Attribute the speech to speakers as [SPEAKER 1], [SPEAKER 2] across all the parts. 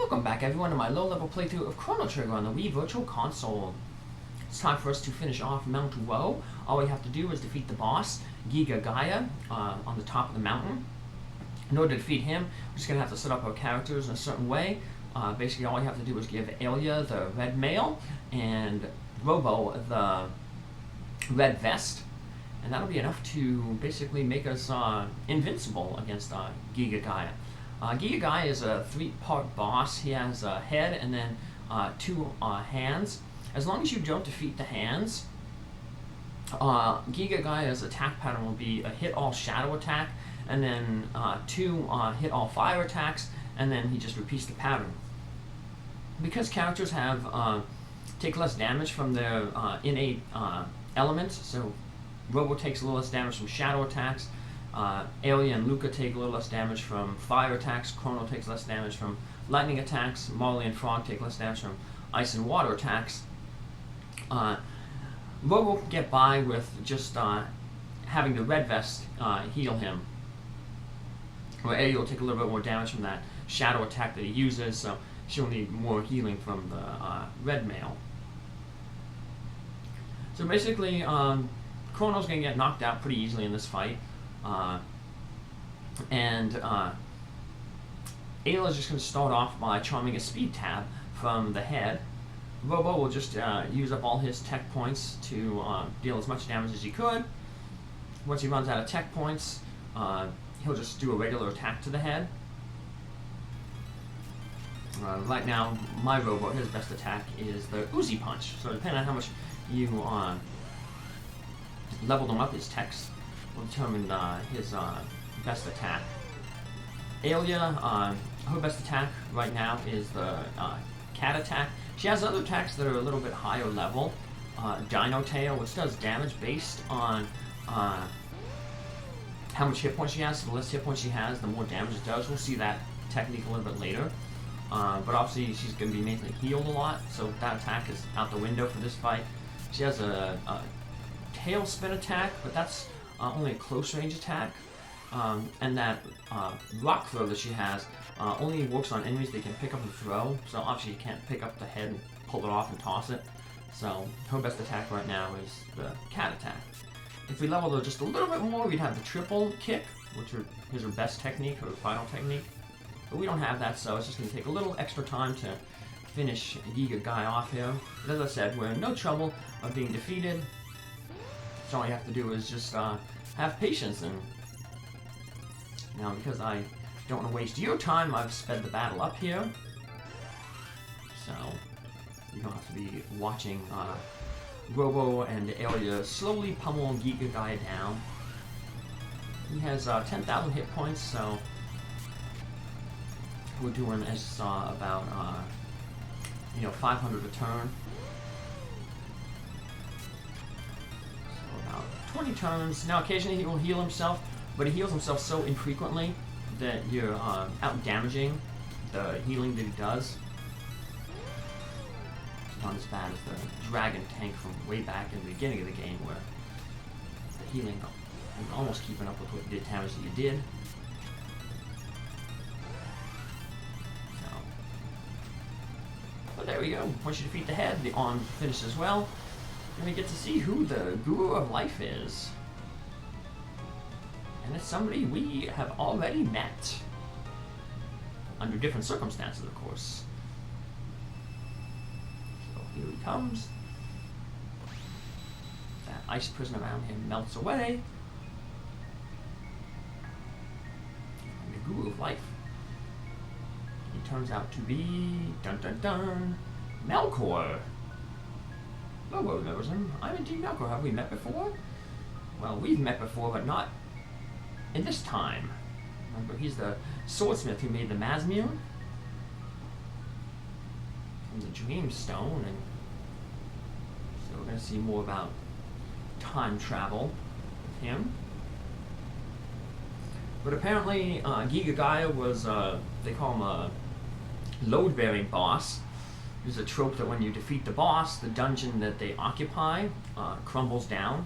[SPEAKER 1] Welcome back everyone to my low-level playthrough of Chrono Trigger on the Wii Virtual Console. It's time for us to finish off Mount Woe. All we have to do is defeat the boss, Giga Gaia, on the top of the mountain. In order to defeat him, we're just going to have to set up our characters in a certain way. Basically all you have to do is give Ayla the red mail and Robo the red vest. And that'll be enough to basically make us invincible against Giga Gaia. Giga Gaia is a three-part boss. He has a head and then two hands. As long as you don't defeat the hands, Giga Gaia's attack pattern will be a hit-all shadow attack, and then two hit-all fire attacks, and then he just repeats the pattern. Because characters have take less damage from their innate elements, so Robo takes a little less damage from shadow attacks, Ayla and Luca take a little less damage from fire attacks, Chrono takes less damage from lightning attacks, Marley and Frog take less damage from ice and water attacks. Robo can get by with just having the red vest heal him. Or Ayla will take a little bit more damage from that shadow attack that he uses, so she'll need more healing from the red mail. So basically, Chrono's going to get knocked out pretty easily in this fight. Ayla's just going to start off by charming a speed tab from the head. Robo will just use up all his tech points to deal as much damage as he could. Once he runs out of tech points, he'll just do a regular attack to the head. Right now, my Robo, his best attack is the Uzi Punch. So depending on how much you leveled him up, his techs will determine his best attack. Ayla, her best attack right now is the cat attack. She has other attacks that are a little bit higher level. Dino Tail, which does damage based on how much hit points she has. So the less hit points she has, the more damage it does. We'll see that technique a little bit later. But obviously she's going to be mainly healed a lot, so that attack is out the window for this fight. She has a tail spin attack, but that's only a close range attack. And that rock throw that she has only works on enemies they can pick up and throw, so obviously you can't pick up the head and pull it off and toss it. So her best attack right now is the cat attack. If we leveled her just a little bit more, we'd have the triple kick, which is her best technique, her final technique. But we don't have that, so it's just going to take a little extra time to finish Giga Gaia off here. But as I said, we're in no trouble of being defeated. So all you have to do is just have patience. And now, because I don't want to waste your time, I've sped the battle up here. So you don't have to be watching Robo and Ayla slowly pummel Giga Gaia down. He has 10,000 hit points, so we're doing as about 500 a turn. So about 20 turns. Now occasionally he will heal himself, but he heals himself so infrequently that you're out damaging the healing that he does. It's not as bad as the dragon tank from way back in the beginning of the game, where the healing was almost keeping up with what the damage that you did. But there we go. Once you defeat the head, the arm finishes as well. And we get to see who the Guru of Life is. And it's somebody we have already met. Under different circumstances, of course. So here he comes. That ice prison around him melts away. And the Guru of Life, he turns out to be, dun dun dun, Melkor. Robo knows him. I'm indeed Melkor. Have we met before? Well, we've met before, but not in this time. Remember, he's the swordsmith who made the Mazmune and the Dream Stone, and so we're going to see more about time travel with him. But apparently, Giga Gaia was, they call him a load-bearing boss. There's a trope that when you defeat the boss, the dungeon that they occupy crumbles down.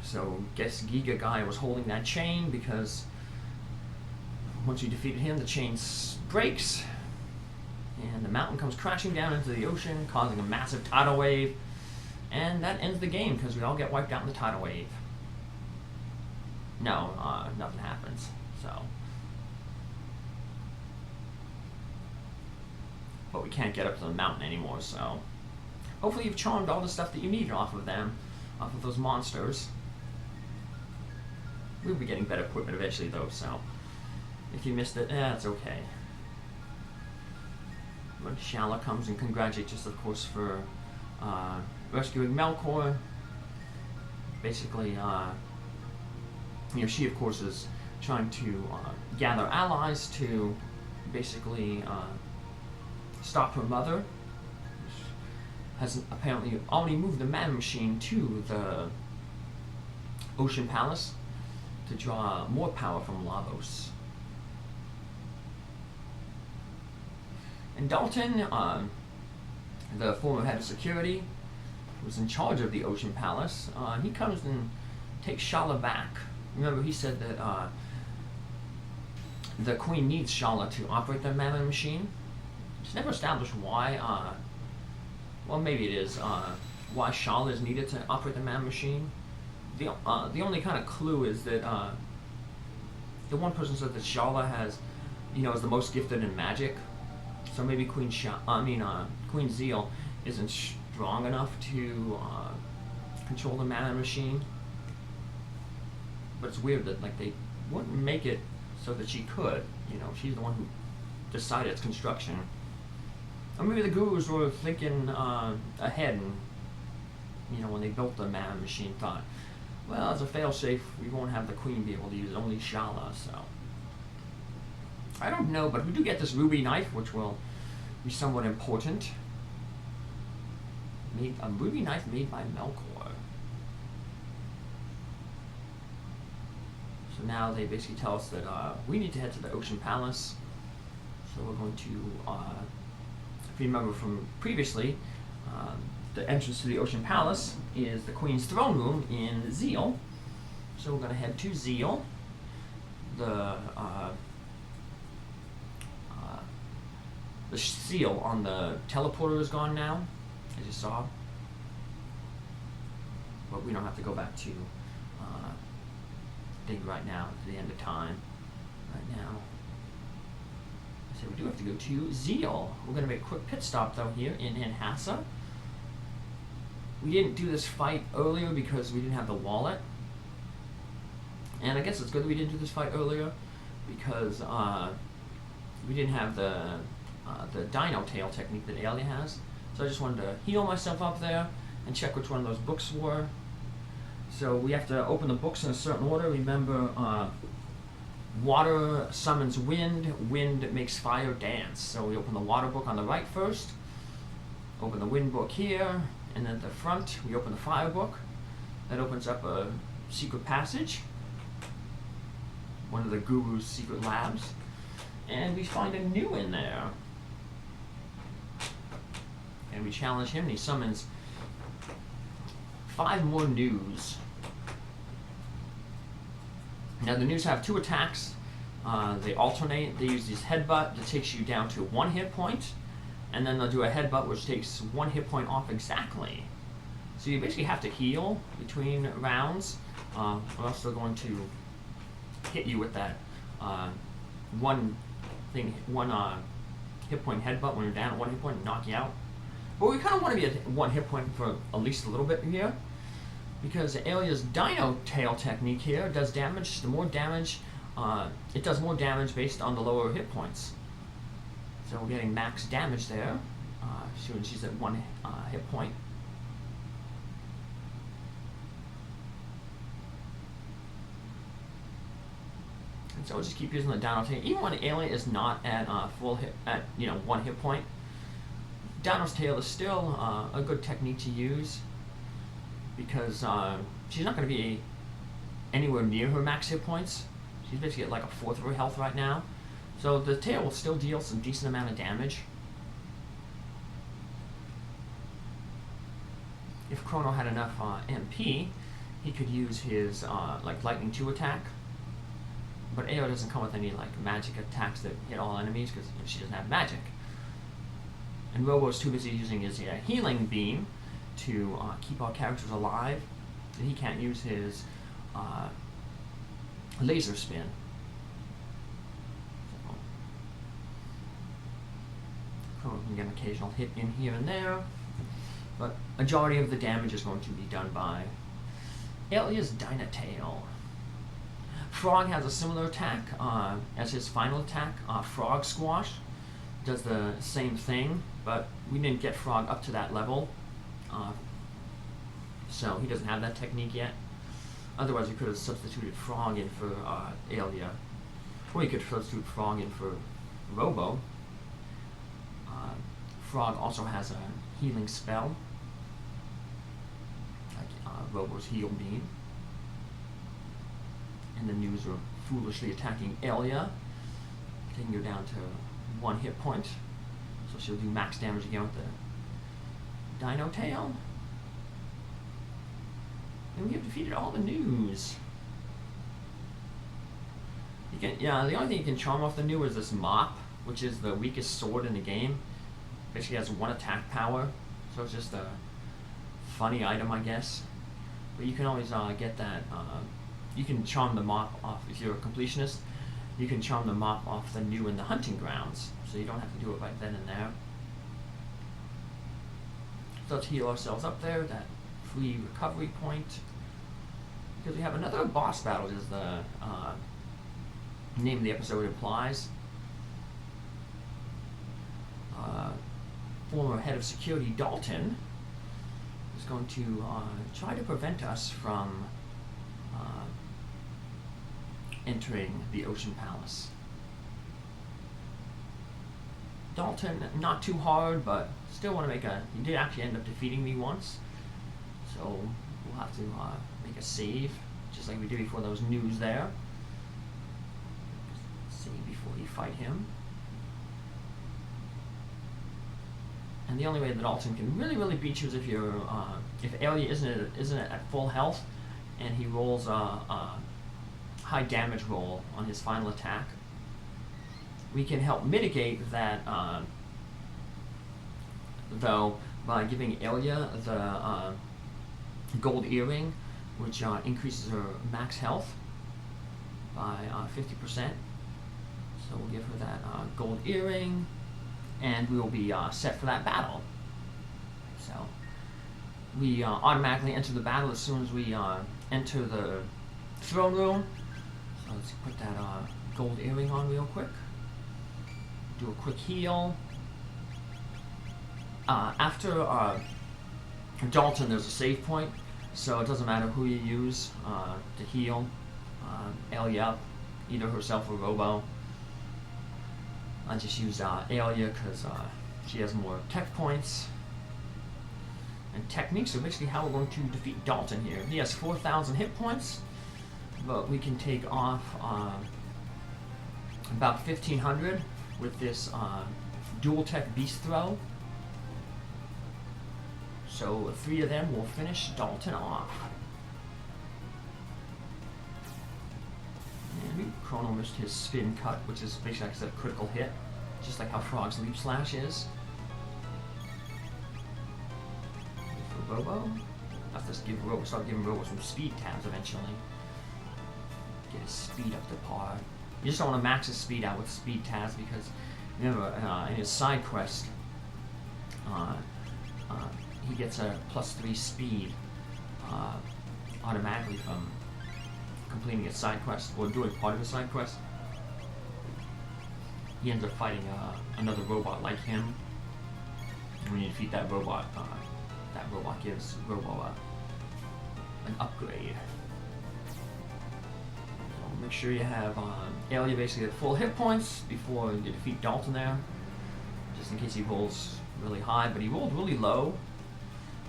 [SPEAKER 1] So, guess Giga Gaia was holding that chain because Once you defeated him, the chain breaks, and the mountain comes crashing down into the ocean, causing a massive tidal wave, and that ends the game because we all get wiped out in the tidal wave. No, nothing happens. So, but we can't get up to the mountain anymore. So, hopefully you've charmed all the stuff that you need off of them, off of those monsters. We'll be getting better equipment eventually, though. So, if you missed it, it's okay. But Shala comes and congratulates us, of course, for rescuing Melkor. Basically, she, of course, is trying to gather allies to basically stop her mother, which has apparently already moved the man machine to the Ocean Palace to draw more power from Lavos. And Dalton, the former head of security, who's in charge of the Ocean Palace, he comes and takes Shala back. Remember, he said that the Queen needs Shala to operate the Mammon machine. It's never established why, well, maybe it is, why Shala is needed to operate the Mammon machine. The only kind of clue is that the one person said that Shala has, is the most gifted in magic. So maybe Queen Zeal isn't strong enough to control the Mammon machine. But it's weird that they wouldn't make it so that she could. She's the one who decided its construction. Or maybe the gurus were thinking ahead, and when they built the Mammon machine, thought, well, as a failsafe, we won't have the Queen be able to use it, only Shala. So I don't know, but we do get this ruby knife, which will be somewhat important. A ruby knife made by Melkor. So now they basically tell us that we need to head to the Ocean Palace. So we're going to, if you remember from previously, the entrance to the Ocean Palace is the Queen's throne room in Zeal. So we're going to head to Zeal. The seal on the teleporter is gone now, as you saw. But we don't have to go back to thing right now, to the end of time. Right now. So we do have to go to Zeal. We're going to make a quick pit stop, though, here in Anhassa. We didn't do this fight earlier because we didn't have the wallet. And I guess it's good that we didn't do this fight earlier because we didn't have the Dino Tail technique that Ayla has. So I just wanted to heal myself up there and check which one of those books were. So we have to open the books in a certain order. Remember, water summons wind, wind makes fire dance. So we open the water book on the right first, open the wind book here, and then at the front we open the fire book. That opens up a secret passage, one of the guru's secret labs, and we find a new in there. And we challenge him, and he summons 5 more news. Now the news have 2 attacks. They alternate. They use this headbutt that takes you down to 1 hit point, and then they'll do a headbutt which takes 1 hit point off exactly. So you basically have to heal between rounds, or else they're going to hit you with that one hit point headbutt when you're down at 1 hit point and knock you out. But we kind of want to be at 1 hit point for at least a little bit here, because Ayla's Dino Tail technique here does damage. The more damage, it does more damage based on the lower hit points. So we're getting max damage there, when she's at 1 hit point. And so we'll just keep using the Dino Tail, even when Ayla is not at full hit, at 1 hit point. Dino's Tail is still a good technique to use because she's not going to be anywhere near her max hit points. She's basically at like 1/4 of her health right now. So the tail will still deal some decent amount of damage. If Chrono had enough MP, he could use his like Lightning 2 attack. but Ayla doesn't come with any like magic attacks that hit all enemies because she doesn't have magic. And Robo's too busy using his healing beam to keep our characters alive, and he can't use his laser spin. So, can get an occasional hit in here and there, but majority of the damage is going to be done by Ayla's Dino Tail. Frog has a similar attack as his final attack. Frog Squash does the same thing, but we didn't get Frog up to that level, so he doesn't have that technique yet. Otherwise, we could have substituted Frog in for Ayla, or you could substitute Frog in for Robo. Frog also has a healing spell, like Robo's heal beam. And the news are foolishly attacking Ayla, taking her down to 1 hit point. So she'll do max damage again with the Dino Tail. And we have defeated all the news. You can, the only thing you can charm off the new is this mop, which is the weakest sword in the game. Basically has 1 attack power, so it's just a funny item, I guess. But you can always get that. You can charm the mop off if you're a completionist. You can charm the mop off the new in the hunting grounds, so you don't have to do it right then and there. So let's heal ourselves up there, that free recovery point, because we have another boss battle, as the name of the episode implies. Former head of security Dalton is going to try to prevent us from entering the Ocean Palace. Dalton, not too hard, but still want to make a... He did actually end up defeating me once, so we'll have to make a save, just like we did before those news there. Save before you fight him. And the only way that Dalton can really beat you is if you're if Ayla isn't at full health, and he rolls a high damage roll on his final attack. We can help mitigate that, though, by giving Ayla the gold earring, which increases her max health by 50%. So we'll give her that gold earring, and we will be set for that battle. So we automatically enter the battle as soon as we enter the throne room. So let's put that gold earring on real quick. Do a quick heal. After Dalton, there's a save point, so it doesn't matter who you use to heal Ayla up, either herself or Robo. I just use Ayla because she has more tech points. And techniques are basically how we're going to defeat Dalton here. He has 4,000 hit points, but we can take off about 1,500 with this dual tech beast throw. So 3 of them will finish Dalton off. And Chrono missed his spin cut, which is basically like a critical hit, just like how Frog's leap slash is. For Robo, I'll have to start giving Robo some speed tabs eventually. Get his speed up to par. You just don't want to max his speed out with speed tabs because remember in his side quest he gets a +3 speed automatically from completing his side quest or doing part of his side quest. He ends up fighting another robot like him. And when you defeat that robot gives Robo an upgrade. So make sure you have Ayla basically at full hit points before you defeat Dalton there, just in case he rolls really high, but he rolled really low,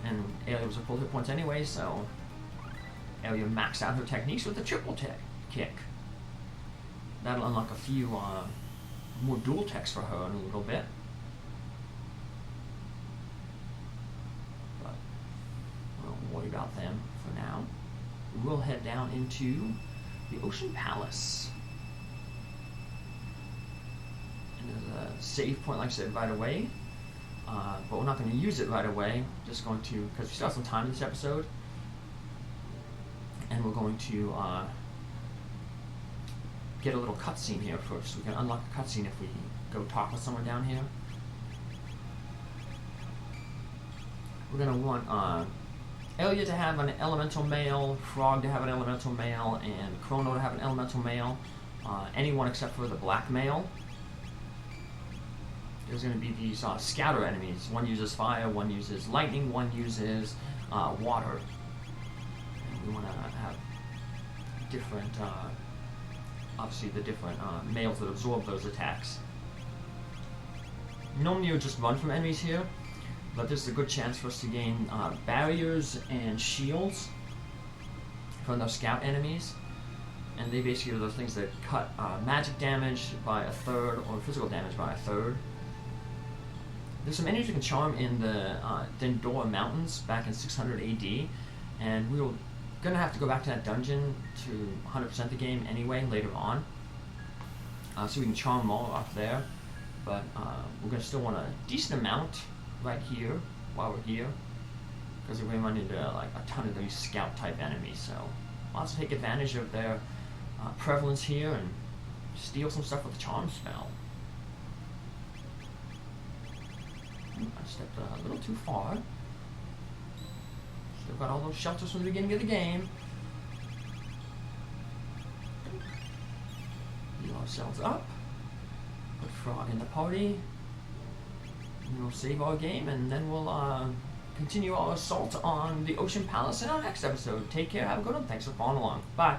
[SPEAKER 1] and Ayla was at full hit points anyway, so Ayla maxed out her techniques with the triple kick. That'll unlock a few more dual techs for her in a little bit. But we won't worry about them for now. We'll head down into the Ocean Palace. the save point, like I said, right away. But we're not going to use it right away. Just going to, because we still have some time in this episode. And we're going to get a little cutscene here first. We can unlock a cutscene if we go talk with someone down here. We're going to want Ayla to have an elemental male, Frog to have an elemental male, and Chrono to have an elemental male. Anyone except for the black male. There's going to be these scatter enemies. One uses fire, one uses lightning, one uses water. And we want to have different, obviously the different males that absorb those attacks. Normally you would just run from enemies here, but this is a good chance for us to gain barriers and shields from those scout enemies. And they basically are those things that cut magic damage by a third or physical damage by a third. There's some enemies you can charm in the Dindora Mountains back in 600 AD, and we were going to have to go back to that dungeon to 100% the game anyway later on. So we can charm them all up there, but we're going to still want a decent amount right here while we're here, because we're going to run into like a ton of these scout type enemies, so I'll also take advantage of their prevalence here and steal some stuff with the charm spell. I stepped a little too far. Still got all those shelters from the beginning of the game. Heal ourselves up. Put Frog in the party. And we'll save our game, and then we'll continue our assault on the Ocean Palace in our next episode. Take care, have a good one. Thanks for following along. Bye.